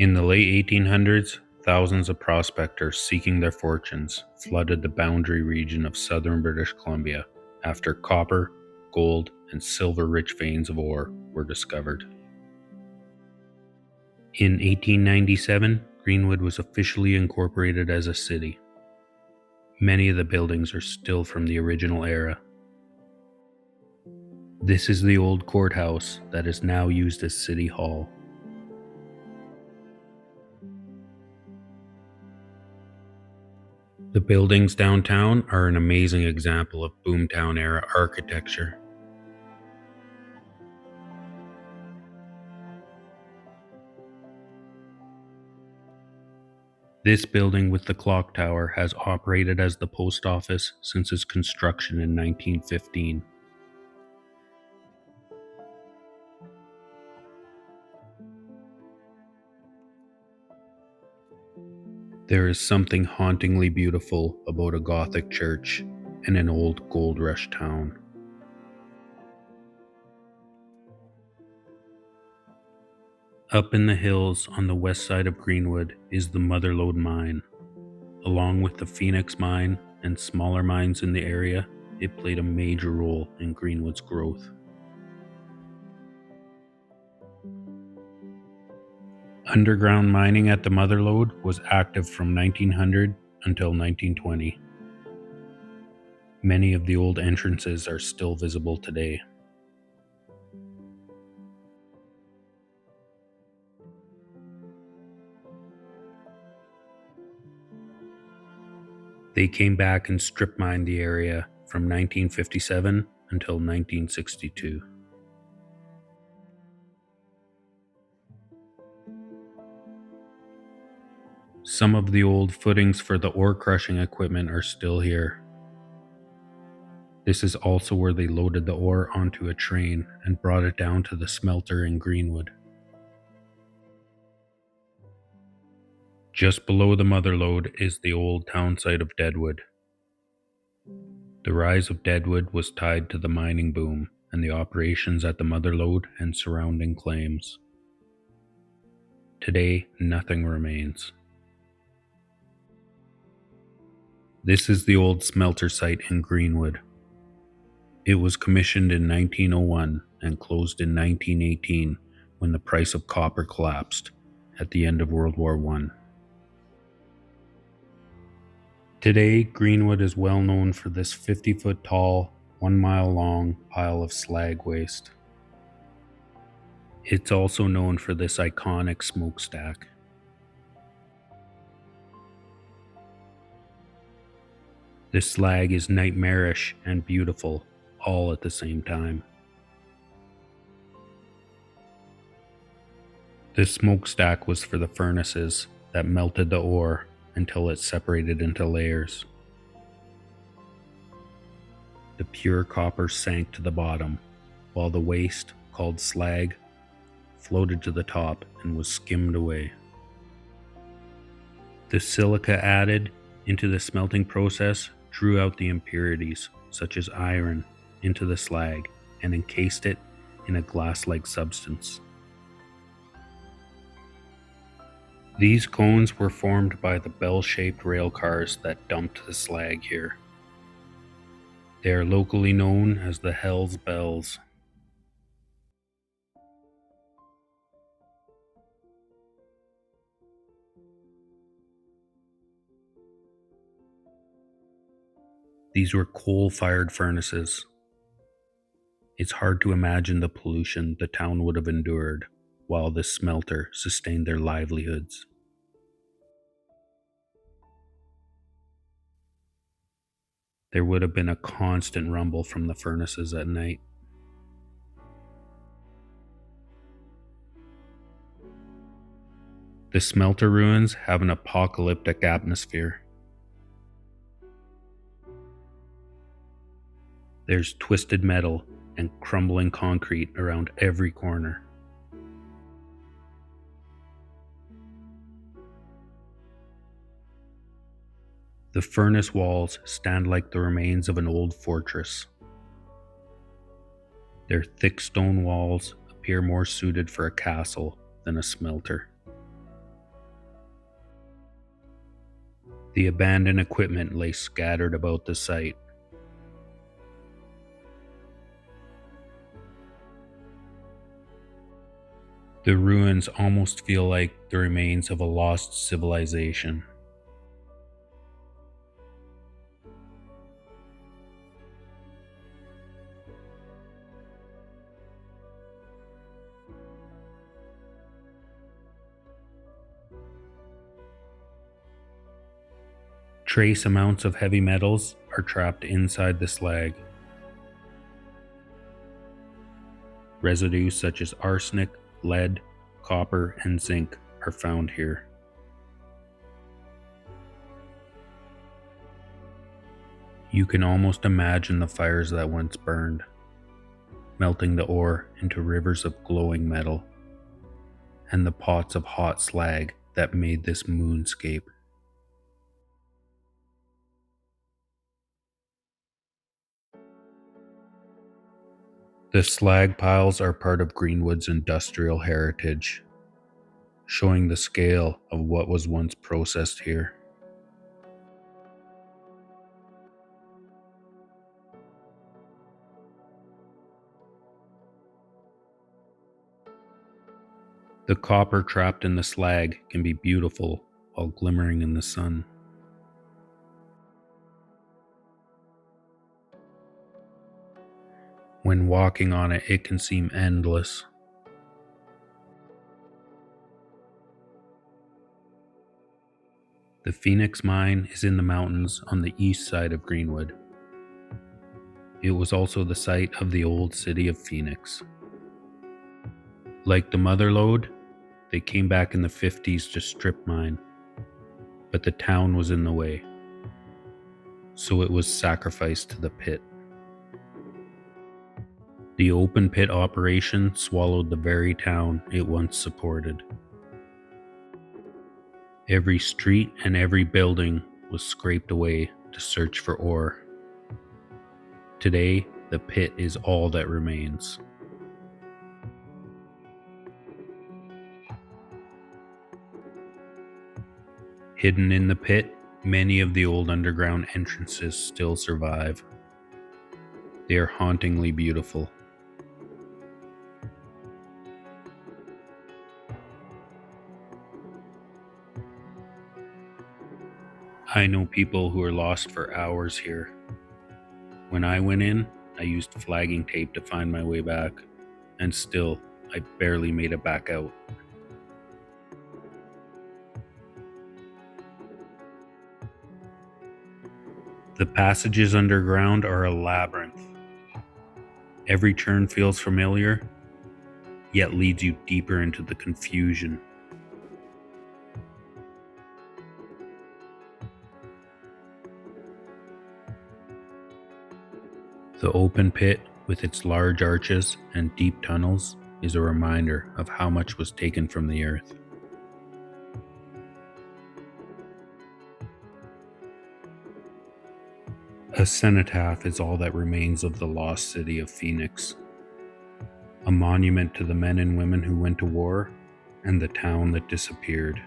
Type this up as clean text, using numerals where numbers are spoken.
In the late 1800s, thousands of prospectors seeking their fortunes flooded the boundary region of southern British Columbia after copper, gold, and silver-rich veins of ore were discovered. In 1897, Greenwood was officially incorporated as a city. Many of the buildings are still from the original era. This is the old courthouse that is now used as City Hall. The buildings downtown are an amazing example of boomtown era architecture. This building with the clock tower has operated as the post office since its construction in 1915. There is something hauntingly beautiful about a Gothic church in an old gold rush town. Up in the hills on the west side of Greenwood is the Motherlode Mine. Along with the Phoenix Mine and smaller mines in the area, it played a major role in Greenwood's growth. Underground mining at the Motherlode was active from 1900 until 1920. Many of the old entrances are still visible today. They came back and strip mined the area from 1957 until 1962. Some of the old footings for the ore crushing equipment are still here. This is also where they loaded the ore onto a train and brought it down to the smelter in Greenwood. Just below the Motherlode is the old town site of Deadwood. The rise of Deadwood was tied to the mining boom and the operations at the Motherlode and surrounding claims. Today, nothing remains. This is the old smelter site in Greenwood. It was commissioned in 1901 and closed in 1918 when the price of copper collapsed at the end of World War I. Today, Greenwood is well known for this 50-foot tall, 1 mile long pile of slag waste. It's also known for this iconic smokestack. This slag is nightmarish and beautiful, all at the same time. This smokestack was for the furnaces that melted the ore until it separated into layers. The pure copper sank to the bottom, while the waste, called slag, floated to the top and was skimmed away. The silica added into the smelting process drew out the impurities, such as iron, into the slag and encased it in a glass-like substance. These cones were formed by the bell-shaped rail cars that dumped the slag here. They are locally known as the Hell's Bells. These were coal-fired furnaces. It's hard to imagine the pollution the town would have endured while this smelter sustained their livelihoods. There would have been a constant rumble from the furnaces at night. The smelter ruins have an apocalyptic atmosphere. There's twisted metal and crumbling concrete around every corner. The furnace walls stand like the remains of an old fortress. Their thick stone walls appear more suited for a castle than a smelter. The abandoned equipment lay scattered about the site. The ruins almost feel like the remains of a lost civilization. Trace amounts of heavy metals are trapped inside the slag. Residues such as arsenic, lead, copper, and zinc are found here. You can almost imagine the fires that once burned, melting the ore into rivers of glowing metal, and the pots of hot slag that made this moonscape. The slag piles are part of Greenwood's industrial heritage, showing the scale of what was once processed here. The copper trapped in the slag can be beautiful while glimmering in the sun. When walking on it, it can seem endless. The Phoenix mine is in the mountains on the east side of Greenwood. It was also the site of the old city of Phoenix. Like the Motherlode, they came back in the 50s to strip mine, but the town was in the way, so it was sacrificed to the pit. The open pit operation swallowed the very town it once supported. Every street and every building was scraped away to search for ore. Today, the pit is all that remains. Hidden in the pit, many of the old underground entrances still survive. They are hauntingly beautiful. I know people who are lost for hours here. When I went in, I used flagging tape to find my way back, and still, I barely made it back out. The passages underground are a labyrinth. Every turn feels familiar, yet leads you deeper into the confusion. The open pit, with its large arches and deep tunnels, is a reminder of how much was taken from the earth. A cenotaph is all that remains of the lost city of Phoenix, a monument to the men and women who went to war and the town that disappeared.